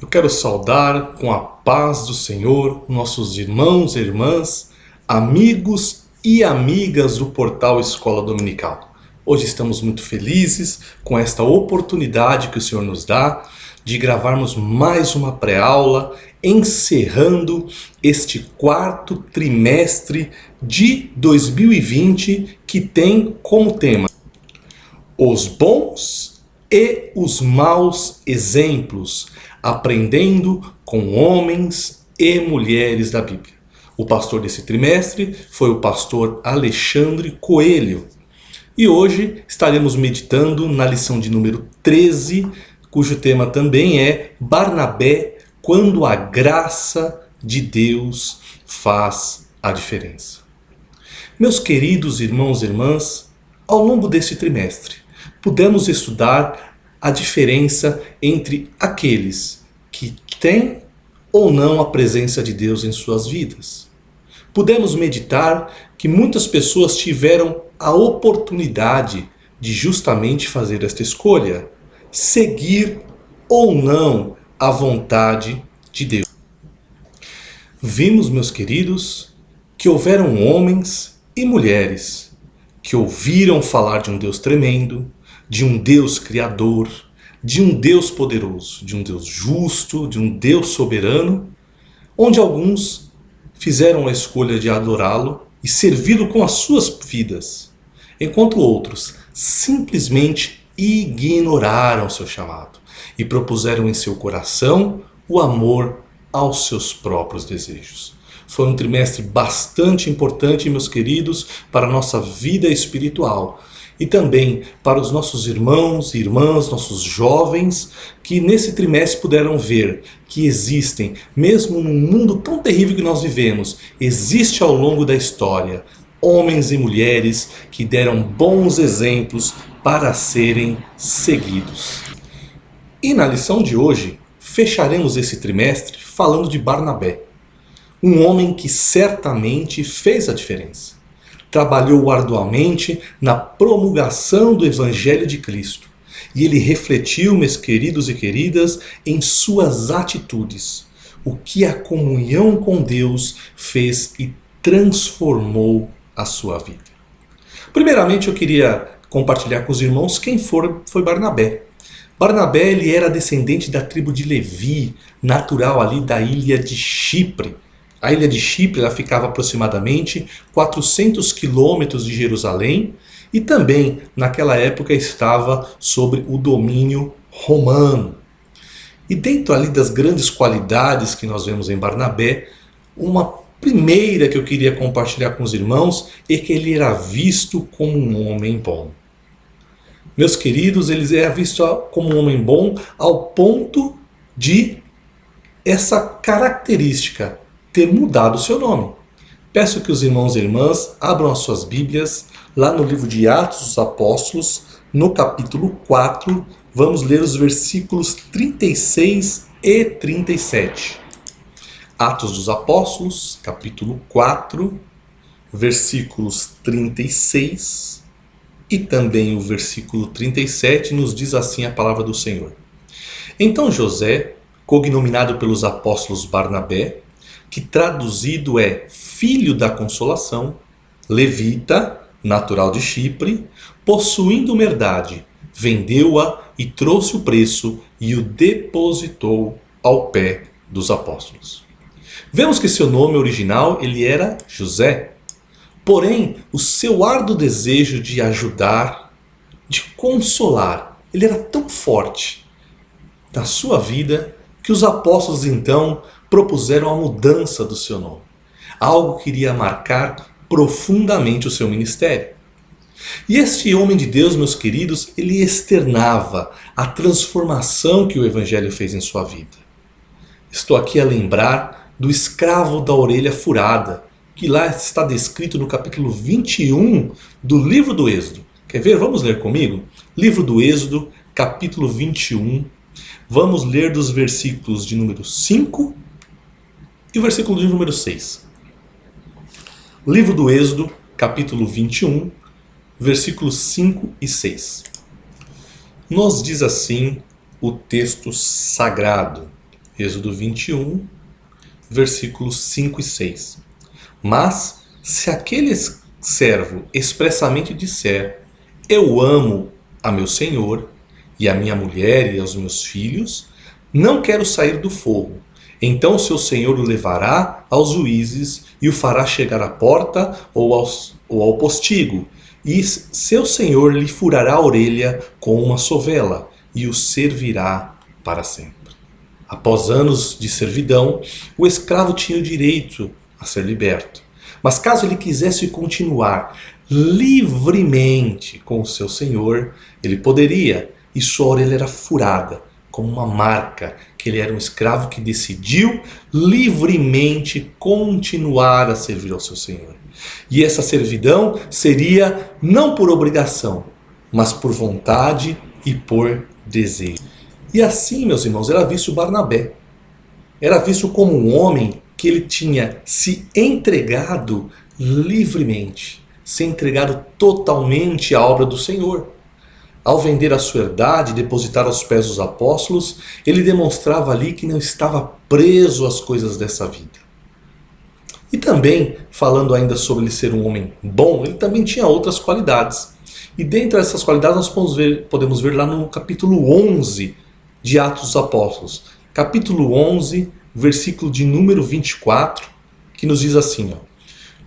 Eu quero saudar com a paz do Senhor nossos irmãos e irmãs, amigos e amigas do portal Escola Dominical. Hoje estamos muito felizes com esta oportunidade que o Senhor nos dá de gravarmos mais uma pré-aula, encerrando este quarto trimestre de 2020, que tem como tema os bons e os maus exemplos, aprendendo com homens e mulheres da Bíblia. O pastor desse trimestre foi o pastor Alexandre Coelho. E hoje estaremos meditando na lição de número 13, cujo tema também é Barnabé, quando a graça de Deus faz a diferença. Meus queridos irmãos e irmãs, ao longo deste trimestre, pudemos estudar a diferença entre aqueles que têm ou não a presença de Deus em suas vidas. Pudemos meditar que muitas pessoas tiveram a oportunidade de justamente fazer esta escolha, seguir ou não a vontade de Deus. Vimos, meus queridos, que houveram homens e mulheres que ouviram falar de um Deus tremendo, de um Deus criador, de um Deus poderoso, de um Deus justo, de um Deus soberano, onde alguns fizeram a escolha de adorá-lo e servi-lo com as suas vidas, enquanto outros simplesmente ignoraram seu chamado e propuseram em seu coração o amor aos seus próprios desejos. Foi um trimestre bastante importante, meus queridos, para a nossa vida espiritual e também para os nossos irmãos e irmãs, nossos jovens, que nesse trimestre puderam ver que existem, mesmo num mundo tão terrível que nós vivemos, existe ao longo da história homens e mulheres que deram bons exemplos para serem seguidos. E na lição de hoje, fecharemos esse trimestre falando de Barnabé, um homem que certamente fez a diferença. Trabalhou arduamente na promulgação do Evangelho de Cristo. E ele refletiu, meus queridos e queridas, em suas atitudes, o que a comunhão com Deus fez e transformou a sua vida. Primeiramente, eu queria compartilhar com os irmãos quem foi Barnabé. Barnabé, ele era descendente da tribo de Levi, natural ali da ilha de Chipre. A ilha de Chipre ela ficava aproximadamente 400 quilômetros de Jerusalém e também naquela época estava sob o domínio romano. E dentro ali das grandes qualidades que nós vemos em Barnabé, uma primeira que eu queria compartilhar com os irmãos é que ele era visto como um homem bom. Meus queridos, ele era visto como um homem bom ao ponto de essa característica ter mudado o seu nome. Peço que os irmãos e irmãs abram as suas Bíblias lá no livro de Atos dos Apóstolos, no capítulo 4, vamos ler os versículos 36 e 37. Atos dos Apóstolos, capítulo 4, versículos 36 e também o versículo 37 nos diz assim a palavra do Senhor. Então José, cognominado pelos apóstolos Barnabé, que traduzido é filho da consolação, levita, natural de Chipre, possuindo uma herdade, vendeu-a e trouxe o preço e o depositou ao pé dos apóstolos. Vemos que seu nome original ele era José, porém o seu árduo desejo de ajudar, de consolar, ele era tão forte na sua vida que os apóstolos então propuseram a mudança do seu nome. Algo que iria marcar profundamente o seu ministério. E este homem de Deus, meus queridos, ele externava a transformação que o Evangelho fez em sua vida. Estou aqui a lembrar do escravo da orelha furada, que lá está descrito no capítulo 21 do livro do Êxodo. Quer ver? Vamos ler comigo? Livro do Êxodo, capítulo 21. Vamos ler dos versículos de número 5 e o versículo de número 6. Livro do Êxodo, capítulo 21, versículos 5 e 6. Nos diz assim o texto sagrado. Êxodo 21, versículos 5 e 6. Mas, se aquele servo expressamente disser, eu amo a meu senhor, e a minha mulher e aos meus filhos, não quero sair do fogo. Então seu senhor o levará aos juízes e o fará chegar à porta ou ao postigo. E seu senhor lhe furará a orelha com uma sovela e o servirá para sempre. Após anos de servidão, o escravo tinha o direito a ser liberto. Mas caso ele quisesse continuar livremente com o seu senhor, ele poderia, e sua orelha era furada, como uma marca que ele era um escravo que decidiu livremente continuar a servir ao seu senhor. E essa servidão seria não por obrigação, mas por vontade e por desejo. E assim, meus irmãos, era visto Barnabé. Era visto como um homem que ele tinha se entregado livremente, se entregado totalmente à obra do Senhor. Ao vender a sua herdade e depositar aos pés dos apóstolos, ele demonstrava ali que não estava preso às coisas dessa vida. E também, falando ainda sobre ele ser um homem bom, ele também tinha outras qualidades. E dentre essas qualidades nós podemos ver lá no capítulo 11 de Atos dos Apóstolos. Capítulo 11, versículo de número 24, que nos diz assim, ó,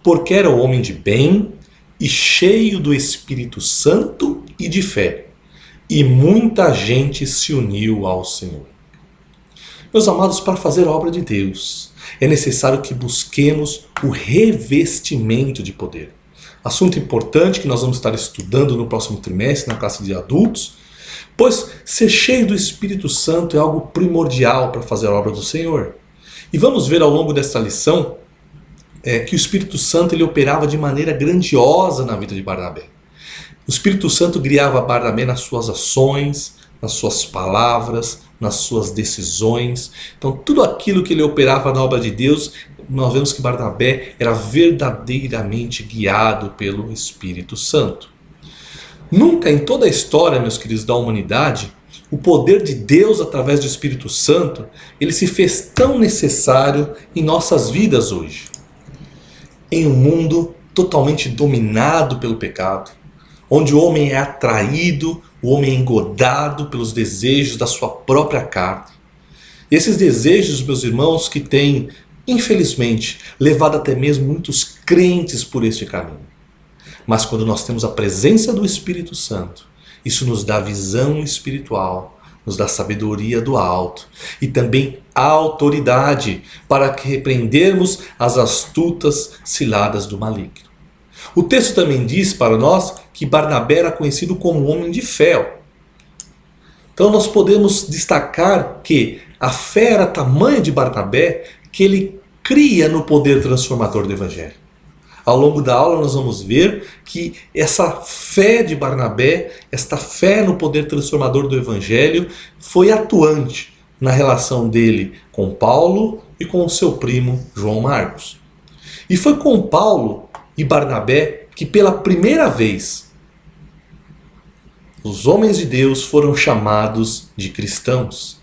porque era homem de bem e cheio do Espírito Santo e de fé, e muita gente se uniu ao Senhor. Meus amados, para fazer a obra de Deus, é necessário que busquemos o revestimento de poder. Assunto importante que nós vamos estar estudando no próximo trimestre, na classe de adultos, pois ser cheio do Espírito Santo é algo primordial para fazer a obra do Senhor. E vamos ver ao longo desta lição que o Espírito Santo ele operava de maneira grandiosa na vida de Barnabé. O Espírito Santo guiava Barnabé nas suas ações, nas suas palavras, nas suas decisões. Então tudo aquilo que ele operava na obra de Deus, nós vemos que Barnabé era verdadeiramente guiado pelo Espírito Santo. Nunca em toda a história, meus queridos, da humanidade, o poder de Deus através do Espírito Santo, ele se fez tão necessário em nossas vidas hoje. Em um mundo totalmente dominado pelo pecado, onde o homem é atraído, o homem é engodado pelos desejos da sua própria carne. Esses desejos, meus irmãos, que têm, infelizmente, levado até mesmo muitos crentes por este caminho. Mas quando nós temos a presença do Espírito Santo, isso nos dá visão espiritual, nos dá sabedoria do alto e também autoridade para repreendermos as astutas ciladas do maligno. O texto também diz para nós que Barnabé era conhecido como um homem de fé. Então nós podemos destacar que a fé era tamanha de Barnabé que ele cria no poder transformador do Evangelho. Ao longo da aula nós vamos ver que essa fé de Barnabé, esta fé no poder transformador do Evangelho, foi atuante na relação dele com Paulo e com o seu primo João Marcos. E foi com Paulo e Barnabé que pela primeira vez os homens de Deus foram chamados de cristãos.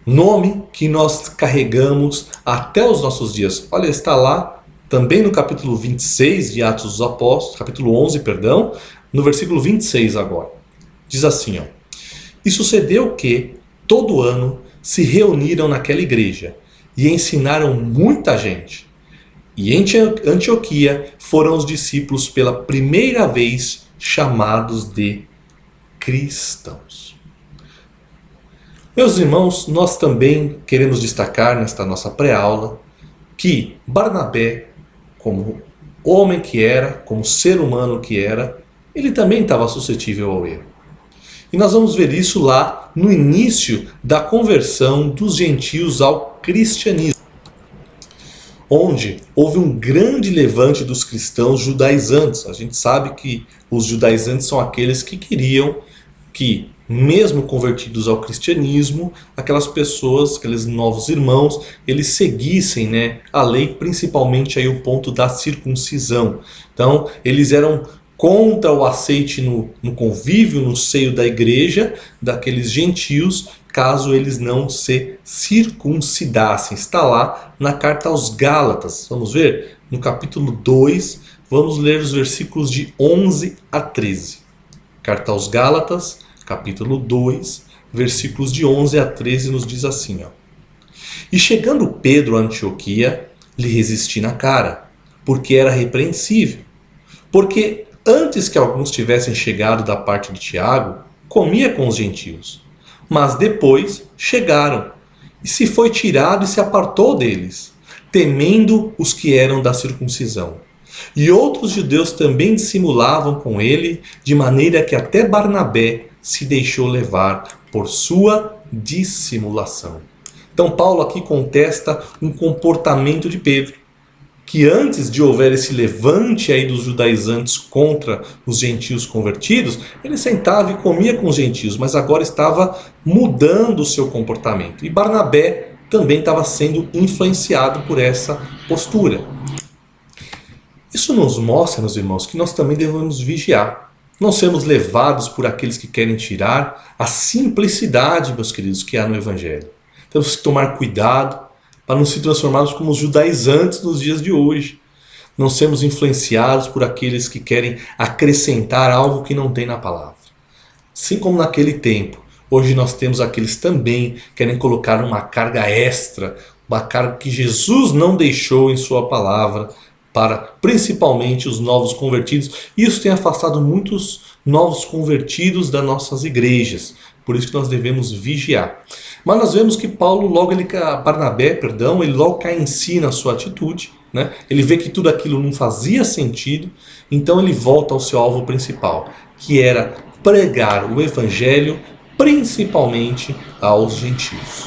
Nome que nós carregamos até os nossos dias. Olha, está lá também no capítulo 26 de Atos dos Apóstolos, capítulo 11, perdão, no versículo 26 agora. Diz assim, ó, e sucedeu que, todo ano, se reuniram naquela igreja e ensinaram muita gente. E em Antioquia foram os discípulos pela primeira vez chamados de cristãos. Meus irmãos, nós também queremos destacar nesta nossa pré-aula que Barnabé, como homem que era, como ser humano que era, ele também estava suscetível ao erro. E nós vamos ver isso lá no início da conversão dos gentios ao cristianismo, onde houve um grande levante dos cristãos judaizantes. A gente sabe que os judaizantes são aqueles que queriam que, mesmo convertidos ao cristianismo, aquelas pessoas, aqueles novos irmãos, eles seguissem, a lei, principalmente aí o ponto da circuncisão. Então, eles eram contra o aceite no convívio, no seio da igreja, daqueles gentios caso eles não se circuncidassem. Está lá na carta aos Gálatas. Vamos ver? No capítulo 2, vamos ler os versículos de 11 a 13. Carta aos Gálatas, capítulo 2, versículos de 11 a 13 nos diz assim, ó. E chegando Pedro a Antioquia, lhe resisti na cara, porque era repreensível. Porque antes que alguns tivessem chegado da parte de Tiago, comia com os gentios. Mas depois chegaram, e se foi tirado e se apartou deles, temendo os que eram da circuncisão. E outros judeus também dissimulavam com ele, de maneira que até Barnabé se deixou levar por sua dissimulação. Então Paulo aqui contesta um comportamento de Pedro, que antes de houver esse levante aí dos judaizantes contra os gentios convertidos, ele sentava e comia com os gentios, mas agora estava mudando o seu comportamento. E Barnabé também estava sendo influenciado por essa postura. Isso nos mostra, meus irmãos, que nós também devemos vigiar. Não sermos levados por aqueles que querem tirar a simplicidade, meus queridos, que há no Evangelho. Temos que tomar cuidado para não se transformarmos como os judaizantes nos dias de hoje. Não sermos influenciados por aqueles que querem acrescentar algo que não tem na palavra. Assim como naquele tempo, hoje nós temos aqueles também que querem colocar uma carga extra, uma carga que Jesus não deixou em sua palavra, para principalmente os novos convertidos. Isso tem afastado muitos novos convertidos das nossas igrejas. Por isso que nós devemos vigiar. Mas nós vemos que Barnabé, ele logo cai em si na sua atitude, né? Ele vê que tudo aquilo não fazia sentido, então ele volta ao seu alvo principal, que era pregar o evangelho principalmente aos gentios.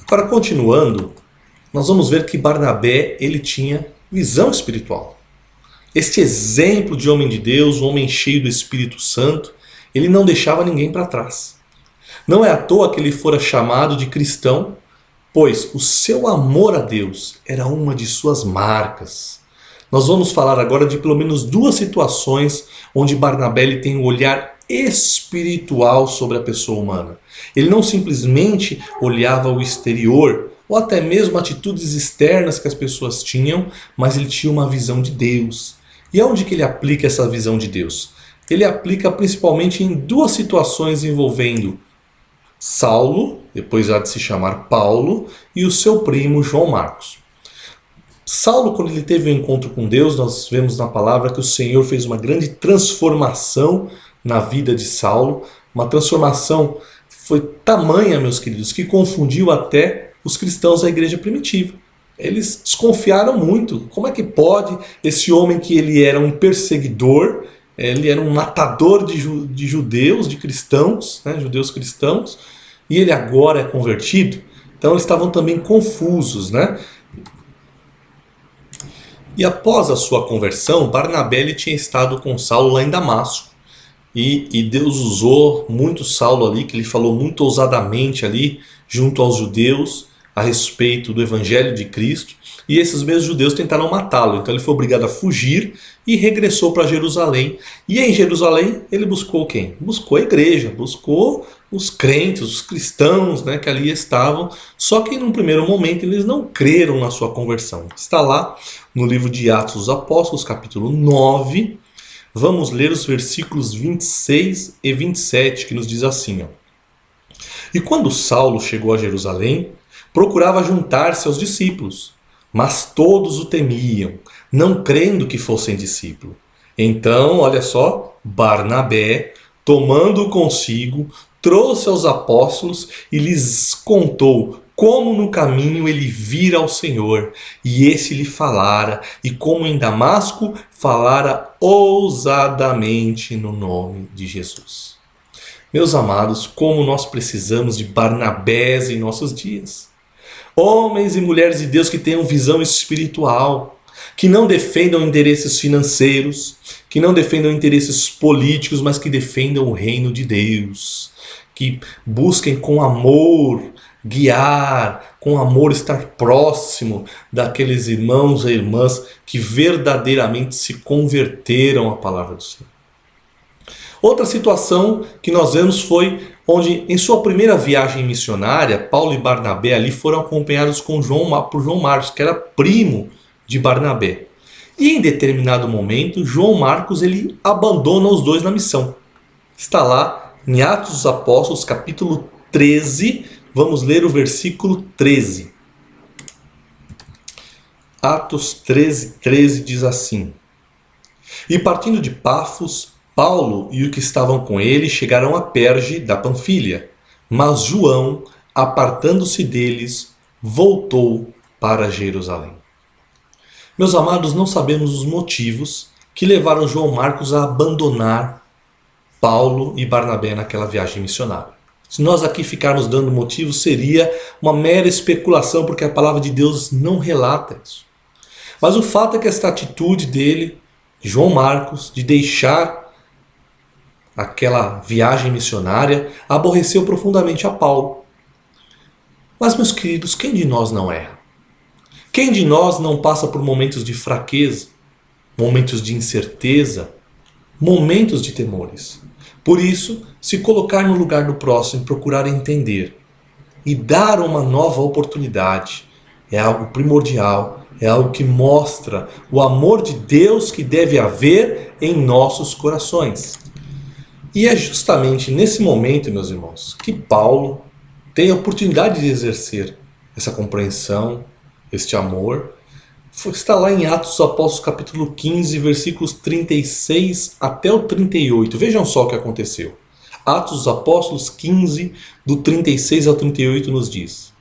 Agora, continuando, nós vamos ver que Barnabé ele tinha visão espiritual. Este exemplo de homem de Deus, um homem cheio do Espírito Santo, ele não deixava ninguém para trás. Não é à toa que ele fora chamado de cristão, pois o seu amor a Deus era uma de suas marcas. Nós vamos falar agora de pelo menos duas situações onde Barnabé ele tem um olhar espiritual sobre a pessoa humana. Ele não simplesmente olhava o exterior, ou até mesmo atitudes externas que as pessoas tinham, mas ele tinha uma visão de Deus. E aonde que ele aplica essa visão de Deus? Ele aplica principalmente em duas situações envolvendo Saulo, depois há de se chamar Paulo, e o seu primo João Marcos. Saulo, quando ele teve um encontro com Deus, nós vemos na palavra que o Senhor fez uma grande transformação na vida de Saulo. Uma transformação foi tamanha, meus queridos, que confundiu até os cristãos da igreja primitiva. Eles desconfiaram muito. Como é que pode esse homem que ele era um perseguidor, ele era um matador de judeus, de cristãos, né, judeus cristãos, e ele agora é convertido? Então eles estavam também confusos, né? E após a sua conversão, Barnabé ele tinha estado com Saulo lá em Damasco. E Deus usou muito Saulo ali, que ele falou muito ousadamente ali, junto aos judeus, a respeito do Evangelho de Cristo. E esses mesmos judeus tentaram matá-lo. Então ele foi obrigado a fugir e regressou para Jerusalém. E em Jerusalém ele buscou quem? Buscou a igreja, buscou os crentes, os cristãos, né, que ali estavam. Só que num primeiro momento eles não creram na sua conversão. Está lá no livro de Atos dos Apóstolos, capítulo 9. Vamos ler os versículos 26 e 27, que nos diz assim, ó. E quando Saulo chegou a Jerusalém, procurava juntar-se aos discípulos, mas todos o temiam, não crendo que fossem discípulos. Então, olha só, Barnabé, tomando-o consigo, trouxe aos apóstolos e lhes contou como no caminho ele vira ao Senhor, e esse lhe falara, e como em Damasco falara ousadamente no nome de Jesus. Meus amados, como nós precisamos de Barnabés em nossos dias. Homens e mulheres de Deus que tenham visão espiritual, que não defendam interesses financeiros, que não defendam interesses políticos, mas que defendam o reino de Deus, que busquem com amor guiar, com amor estar próximo daqueles irmãos e irmãs que verdadeiramente se converteram à palavra do Senhor. Outra situação que nós vemos foi onde, em sua primeira viagem missionária, Paulo e Barnabé ali foram acompanhados por João Marcos, que era primo de Barnabé. E em determinado momento, João Marcos ele abandona os dois na missão. Está lá em Atos dos Apóstolos, capítulo 13, vamos ler o versículo 13. Atos 13, 13 diz assim: E partindo de Pafos, Paulo e os que estavam com ele chegaram a Perge da Panfilha, mas João, apartando-se deles, voltou para Jerusalém. Meus amados, não sabemos os motivos que levaram João Marcos a abandonar Paulo e Barnabé naquela viagem missionária. Se nós aqui ficarmos dando motivos, seria uma mera especulação, porque a palavra de Deus não relata isso. Mas o fato é que esta atitude dele, João Marcos, de deixar aquela viagem missionária, aborreceu profundamente a Paulo. Mas, meus queridos, quem de nós não erra? Quem de nós não passa por momentos de fraqueza, momentos de incerteza, momentos de temores? Por isso, se colocar no lugar do próximo e procurar entender e dar uma nova oportunidade é algo primordial, é algo que mostra o amor de Deus que deve haver em nossos corações. E é justamente nesse momento, meus irmãos, que Paulo tem a oportunidade de exercer essa compreensão, este amor. Está lá em Atos dos Apóstolos, capítulo 15, versículos 36 até o 38. Vejam só o que aconteceu. Atos dos Apóstolos 15, do 36 ao 38 nos diz: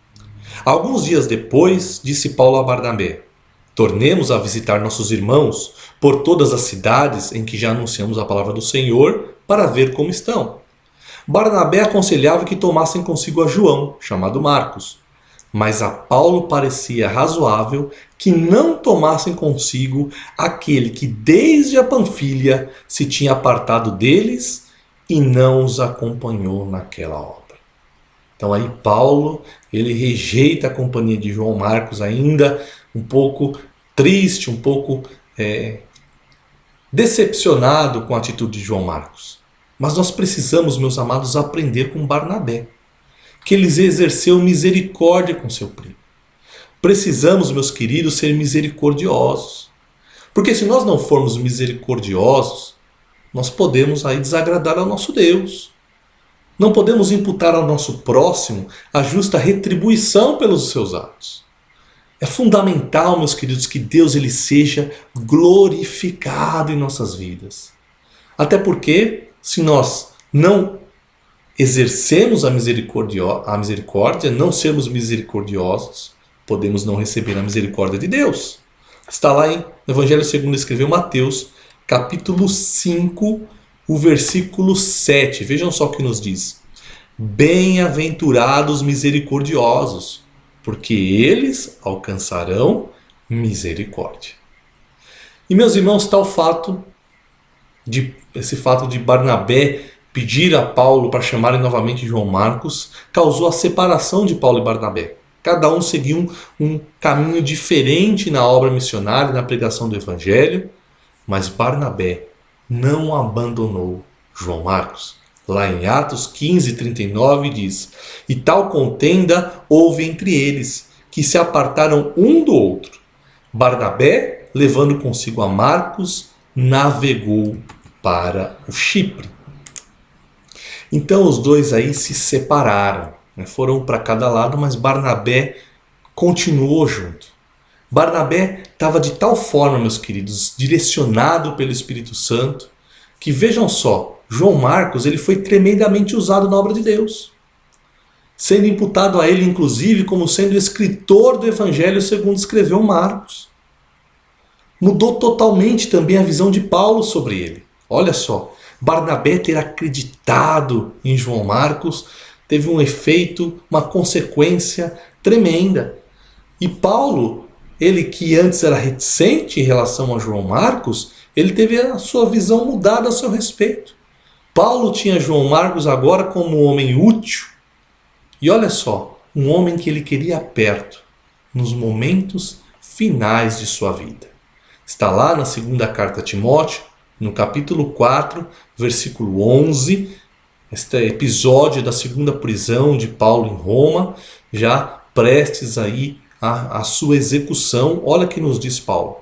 Alguns dias depois, disse Paulo a Barnabé: Tornemos a visitar nossos irmãos por todas as cidades em que já anunciamos a palavra do Senhor, para ver como estão. Barnabé aconselhava que tomassem consigo a João, chamado Marcos, mas a Paulo parecia razoável que não tomassem consigo aquele que desde a Panfilha se tinha apartado deles e não os acompanhou naquela obra. Então aí Paulo, ele rejeita a companhia de João Marcos, ainda um pouco triste, um pouco decepcionado com a atitude de João Marcos. Mas nós precisamos, meus amados, aprender com Barnabé, que ele exerceu misericórdia com seu primo. Precisamos, meus queridos, ser misericordiosos. Porque se nós não formos misericordiosos, nós podemos aí desagradar ao nosso Deus. Não podemos imputar ao nosso próximo a justa retribuição pelos seus atos. É fundamental, meus queridos, que Deus ele seja glorificado em nossas vidas. Até porque, se nós não exercemos a misericórdia, não sermos misericordiosos, podemos não receber a misericórdia de Deus. Está lá no Evangelho segundo escreveu Mateus, capítulo 5, o versículo 7. Vejam só o que nos diz: Bem-aventurados misericordiosos, porque eles alcançarão misericórdia. E, meus irmãos, esse fato de Barnabé pedir a Paulo para chamarem novamente João Marcos causou a separação de Paulo e Barnabé. Cada um seguiu um caminho diferente na obra missionária, na pregação do Evangelho, mas Barnabé não abandonou João Marcos. Lá em Atos 15, 39 diz: E tal contenda houve entre eles, que se apartaram um do outro. Barnabé, levando consigo a Marcos, navegou para o Chipre. Então os dois aí se separaram, foram para cada lado, mas Barnabé continuou junto. Barnabé estava de tal forma, meus queridos, direcionado pelo Espírito Santo, que vejam só, João Marcos ele foi tremendamente usado na obra de Deus, sendo imputado a ele, inclusive, como sendo escritor do Evangelho segundo escreveu Marcos. Mudou totalmente também a visão de Paulo sobre ele. Olha só, Barnabé ter acreditado em João Marcos teve um efeito, uma consequência tremenda. E Paulo, ele que antes era reticente em relação a João Marcos, ele teve a sua visão mudada a seu respeito. Paulo tinha João Marcos agora como um homem útil. E olha só, um homem que ele queria perto, nos momentos finais de sua vida. Está lá na segunda carta a Timóteo, no capítulo 4, versículo 11, este episódio da segunda prisão de Paulo em Roma, já prestes aí a sua execução. Olha o que nos diz Paulo: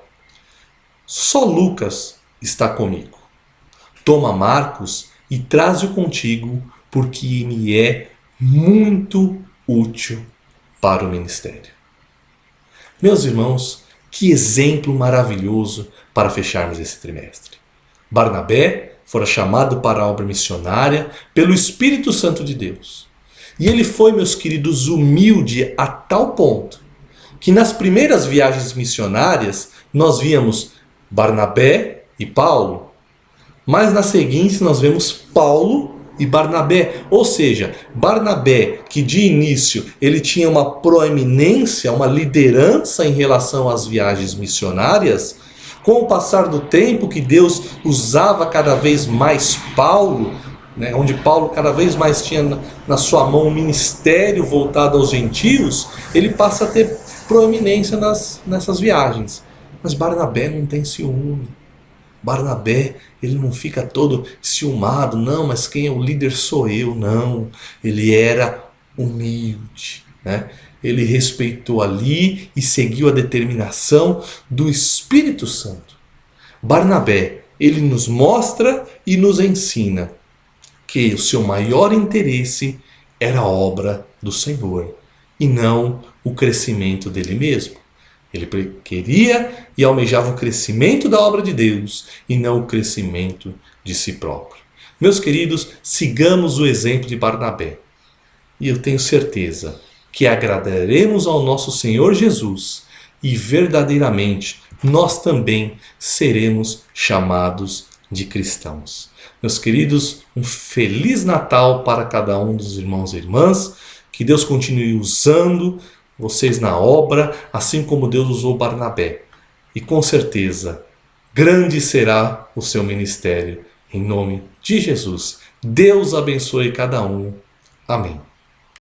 só Lucas está comigo. Toma Marcos e traze-o contigo, porque me é muito útil para o ministério. Meus irmãos, que exemplo maravilhoso para fecharmos esse trimestre. Barnabé fora chamado para a obra missionária pelo Espírito Santo de Deus. E ele foi, meus queridos, humilde a tal ponto que nas primeiras viagens missionárias nós víamos Barnabé e Paulo, mas nas seguintes nós vemos Paulo e Barnabé. Ou seja, Barnabé, que de início ele tinha uma proeminência, uma liderança em relação às viagens missionárias, com o passar do tempo que Deus usava cada vez mais Paulo, né, onde Paulo cada vez mais tinha na sua mão um ministério voltado aos gentios, ele passa a ter proeminência nessas viagens. Mas Barnabé não tem ciúme. Barnabé, ele não fica todo ciumado, não, mas quem é o líder sou eu, não. Ele era humilde, né? Ele respeitou ali e seguiu a determinação do Espírito Santo. Barnabé, ele nos mostra e nos ensina que o seu maior interesse era a obra do Senhor e não o crescimento dele mesmo. Ele queria e almejava o crescimento da obra de Deus e não o crescimento de si próprio. Meus queridos, sigamos o exemplo de Barnabé. E eu tenho certeza que agradaremos ao nosso Senhor Jesus e verdadeiramente nós também seremos chamados de cristãos. Meus queridos, um Feliz Natal para cada um dos irmãos e irmãs. Que Deus continue usando vocês na obra, assim como Deus usou Barnabé. E com certeza, grande será o seu ministério. Em nome de Jesus. Deus abençoe cada um. Amém.